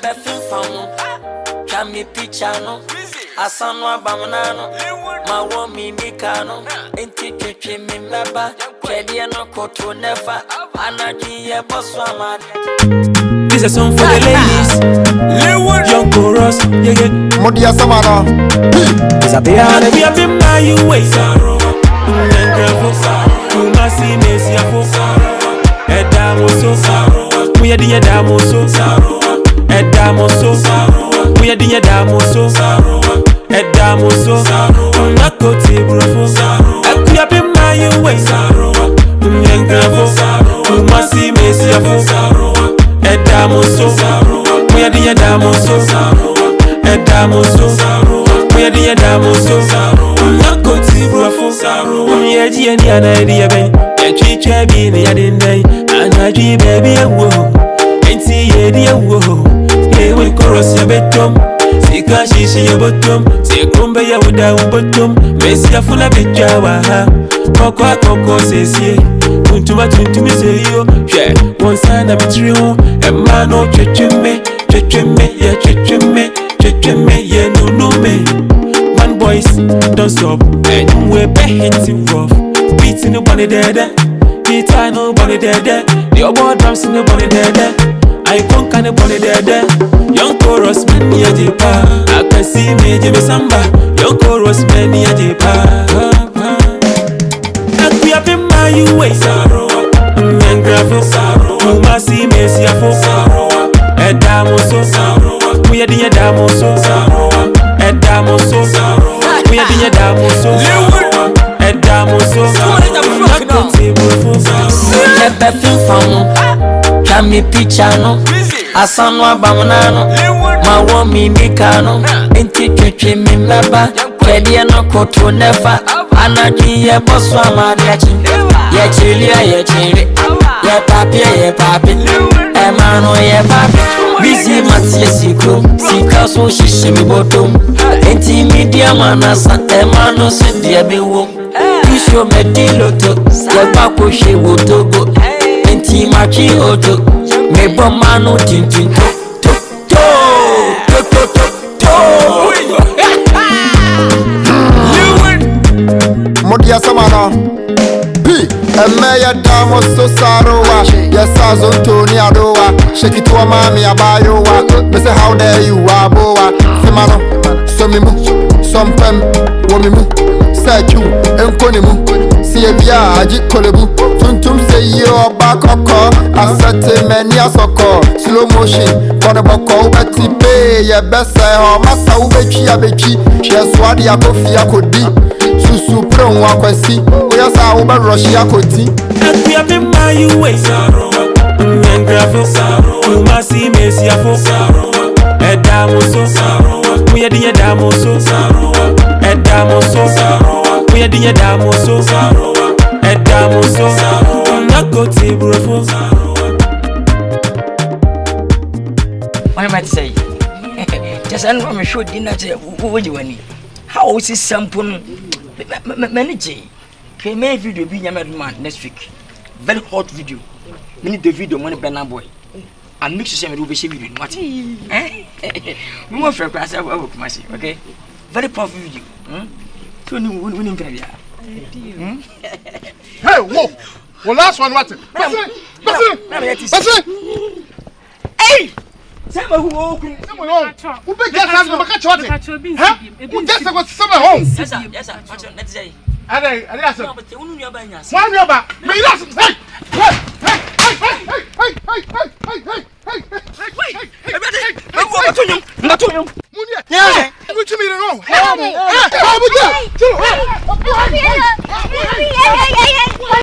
Perfect famo, Kami Pichano, Asanwa Bamanano, Mawomi Mikano, Inti me Meba, Kediano Koto Nefa, Anaki Boswama. This is a song for the ladies. Young chorus, yeah. Modia Samara. It's a beer and we have been by you way. Kumasi Mesia for Edamoso. We are the Edamoso. Edamoso, we are the Edamoso. Edamoso, Nakoti Bravo. I have been by you way. Kumasi Mesia for Edamoso, we are the Edamoso. Edamoso, we are the Edamoso. Nakoti Bravo. We are the idea, baby. Chicha be the Adinday, and I dream baby a woo. Ain't see a woo. Hey, we chorus your bedroom. See, she your bottom. See, Crumba ya without bottom. Messi a full of it, Jawa. Coco says, yeah. Tuntuma say you. Yeah, one sign of a trio. A man, no chechime, yeah, no me. One boys, don't stop. And we're hitting rough. Beating nobody there. Beat I nobody there. The award drums in nobody there. I can't kind of body there. Young chorus man near Ypee. I can see me Jimmy Samba. Young chorus man near Ypee. And we have been my way. And gravel. You must see me see a folk. Edamoso. We are the Edamoso. Edamoso. We are the Edamoso. Edamoso. Perfect famo, Kami Pichano, Asanwa Bamanano, Mawomi Mikano, Inti me Meba, Kediano Koto Nefa, Anaki Boswama. Ye chili, ye papi, Emano ye papi, busy Matiasico, Sikaso Shishimi Bottom, Inti Media Manasa, Emano Sendia Biwo. Show me diloto, ya bako she wotogo. Enti machi oto, me bomano tintin to. Modia Samara. Emeya damo so sarowa. Yes, Tony Adowa. Shake it to a mommy abayowa. Me say how dare you aboa. Femano, somimu, sompem, womimu. Sechu, enkonimu. Sievia, aji kolebu. Tuntum say yo bakoko. Asate many asoko. Slow motion, for the boko. Betty pay, ye best say, oh, massa ubechi. Yes, what ya kofia could be. Susu pro wakwesi. Oya sa uba Russia koti. And we have been by you way. And gravel. You must see me see a folk. Edamoso. We are the Edamoso. Edamoso. We are the Edamoso. Edamoso. Nakoti Bravo. What am I to say? Just I know I'm sure dinner. What do you want? How is this sample? Manager. May video be man next week. Very hot video. We need the video money banana boy. And mix the same video. What? We want for class. Okay. Very powerful video. So we need to Hey, whoa! Well, last one, what? Hey! Someone who open. Who make that house number catch what? Huh? Who just got some home? Yes, sir. Let's say. I asked No, but you know about us. one number. May not hey! Hey!